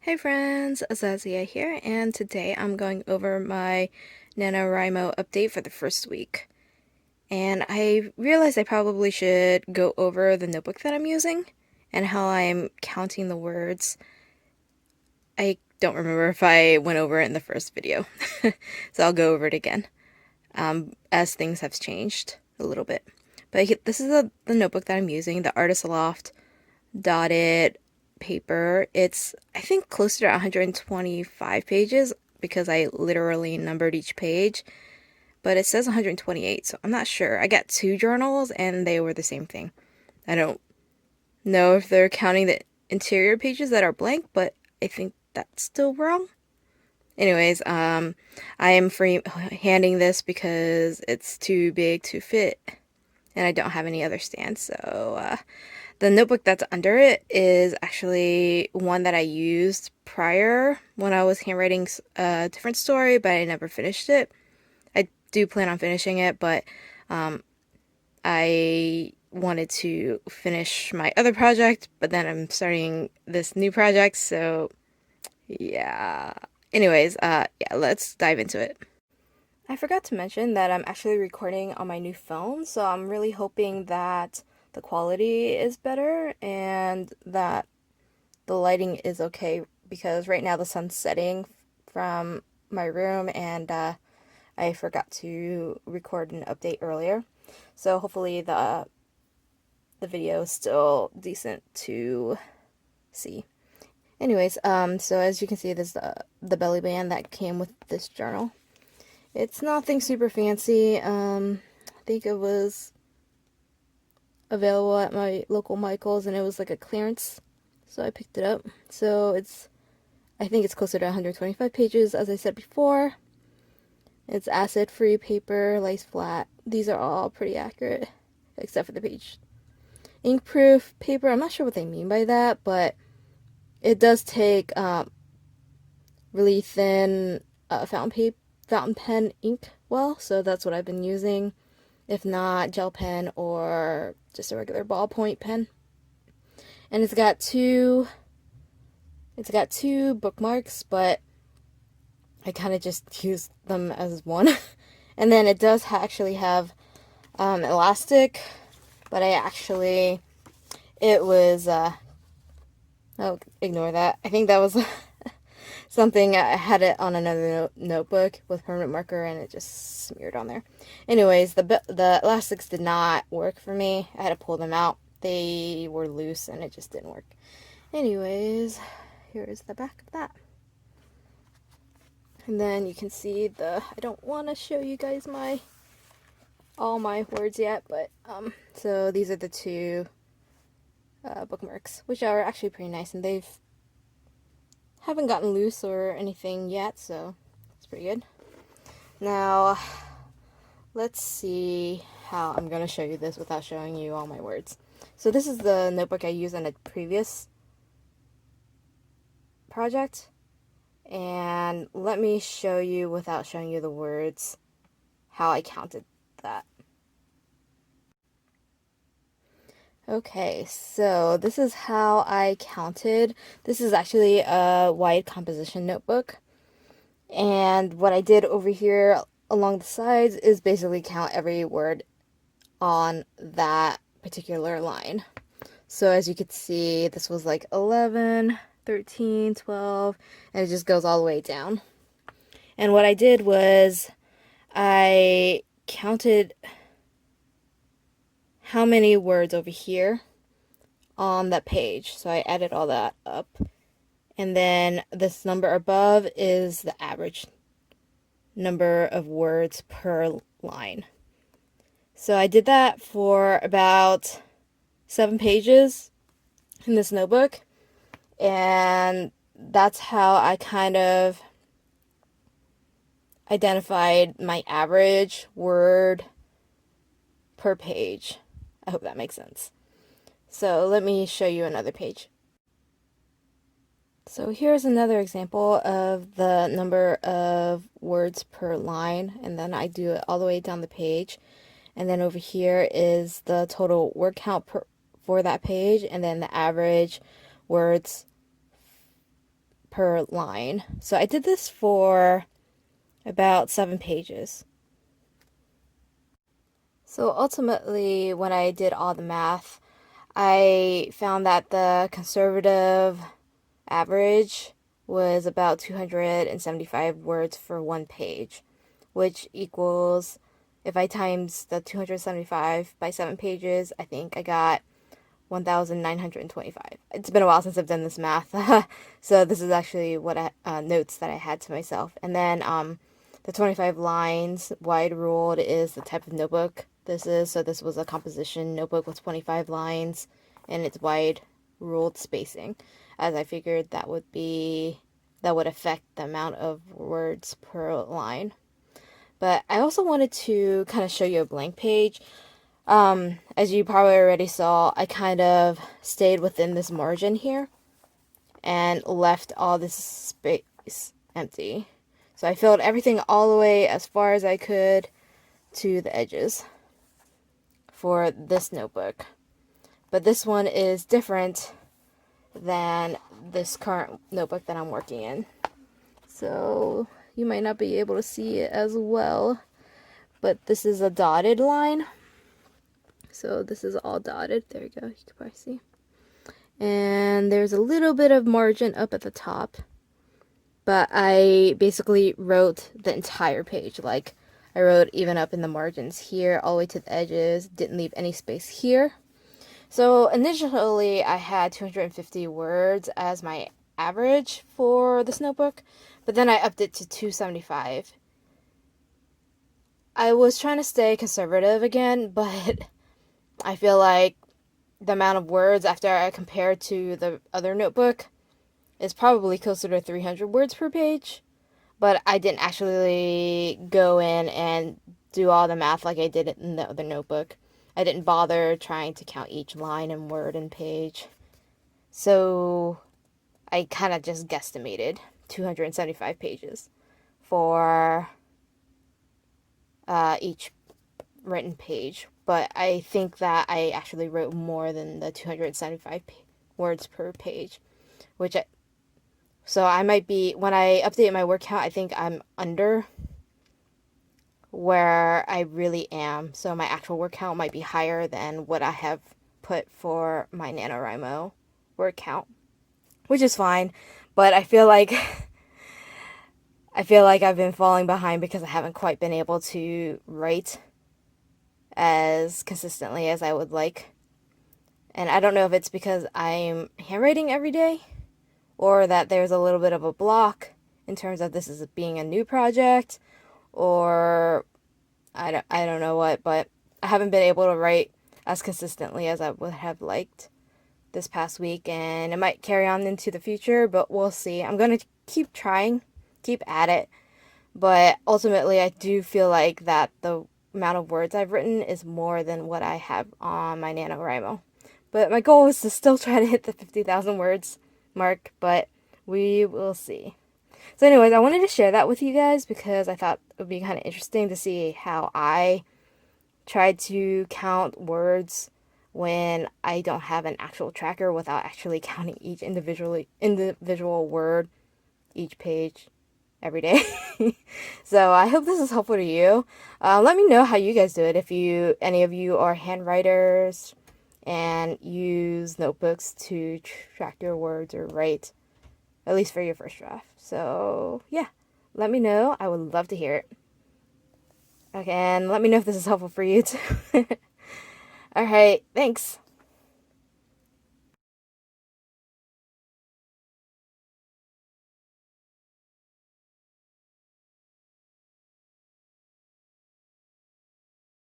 Hey friends, Aisazia here, and today I'm going over my NaNoWriMo update for the first week. And I realized I probably should go over the notebook that I'm using and how I'm counting the words. I don't remember if I went over it in the first video, so I'll go over it again as things have changed a little bit. But this is the notebook that I'm using, the Artist Loft dotted paper. It's, I think, closer to 125 pages because I literally numbered each page, but it says 128, so I'm not sure. I got two journals and they were the same thing. I don't know if they're counting the interior pages that are blank, but I think that's still wrong. Anyways, I am handing this because it's too big to fit and I don't have any other stands, so the notebook that's under it is actually one that I used prior when I was handwriting a different story, but I never finished it. I do plan on finishing it, but I wanted to finish my other project, but then I'm starting this new project, so yeah. Anyways, yeah, let's dive into it. I forgot to mention that I'm actually recording on my new phone, so I'm really hoping that the quality is better and that the lighting is okay, because right now the sun's setting from my room and I forgot to record an update earlier. So hopefully the video is still decent to see. Anyways, so as you can see, there's the belly band that came with this journal. It's nothing super fancy. I think it was available at my local Michael's and it was like a clearance, so I picked it up. So I think it's closer to 125 pages, as I said before. It's acid-free paper, lace flat. These are all pretty accurate, except for the page. Ink-proof paper, I'm not sure what they mean by that, but it does take really thin fountain pen ink well, so that's what I've been using. If not, gel pen or just a regular ballpoint pen. And it's got two bookmarks, but I kind of just use them as one. And then it does actually have elastic, but it was oh, ignore that. I think that was something. I had it on another notebook with permanent marker and it just smeared on there. Anyways, the elastics did not work for me. I had to pull them out. They were loose and it just didn't work. Anyways, here's the back of that. And then you can see I don't want to show you guys all my words yet, but so these are the two bookmarks, which are actually pretty nice, and haven't gotten loose or anything yet, so it's pretty good. Now, let's see how I'm going to show you this without showing you all my words. So this is the notebook I used on a previous project, and let me show you without showing you the words how I counted that. Okay, so this is how I counted. This is actually a wide composition notebook, and what I did over here along the sides is basically count every word on that particular line. So as you can see, this was like 11, 13, 12, and it just goes all the way down. And what I did was I counted how many words over here on that page. So I added all that up. And then this number above is the average number of words per line. So I did that for about 7 pages in this notebook. And that's how I kind of identified my average word per page. I hope that makes sense. So let me show you another page. So here's another example of the number of words per line, and then I do it all the way down the page. And then over here is the total word count for that page, and then the average words per line. So I did this for about 7 pages. So ultimately, when I did all the math, I found that the conservative average was about 275 words for 1 page, which equals, if I times the 275 by 7 pages, I think I got 1,925. It's been a while since I've done this math, so this is actually what notes that I had to myself. And then the 25 lines wide ruled is the type of notebook this is. So this was a composition notebook with 25 lines, and it's wide ruled spacing, as I figured that would affect the amount of words per line. But I also wanted to kind of show you a blank page. As you probably already saw, I kind of stayed within this margin here and left all this space empty. So I filled everything all the way as far as I could to the edges for this notebook. But this one is different than this current notebook that I'm working in. So you might not be able to see it as well, but this is a dotted line. So this is all dotted. There you go. You can probably see. And there's a little bit of margin up at the top. But I basically wrote the entire page. Like, I wrote even up in the margins here, all the way to the edges. Didn't leave any space here. So initially, I had 250 words as my average for this notebook. But then I upped it to 275. I was trying to stay conservative again, but I feel like the amount of words after I compare to the other notebook is probably closer to 300 words per page. But I didn't actually go in and do all the math like I did in the other notebook. I didn't bother trying to count each line and word and page. So I kind of just guesstimated 275 pages for each written page. But I think that I actually wrote more than the 275 words per page, so I might be, when I update my word count, I think I'm under where I really am. So my actual word count might be higher than what I have put for my NaNoWriMo word count, which is fine. But I feel like I've been falling behind because I haven't quite been able to write as consistently as I would like. And I don't know if it's because I'm handwriting every day, or that there's a little bit of a block in terms of this is being a new project, or I don't know what, but I haven't been able to write as consistently as I would have liked this past week, and it might carry on into the future, but we'll see. I'm going to keep trying, keep at it, but ultimately I do feel like that the amount of words I've written is more than what I have on my NaNoWriMo. But my goal is to still try to hit the 50,000 words mark, but we will see. So anyways, I wanted to share that with you guys because I thought it would be kind of interesting to see how I tried to count words when I don't have an actual tracker without actually counting each individual word, each page, every day. So I hope this is helpful to you. Let me know how you guys do it. If any of you are handwriters and use notebooks to track your words or write, at least for your first draft. So yeah, let me know. I would love to hear it. Okay, and let me know if this is helpful for you too. All right, thanks.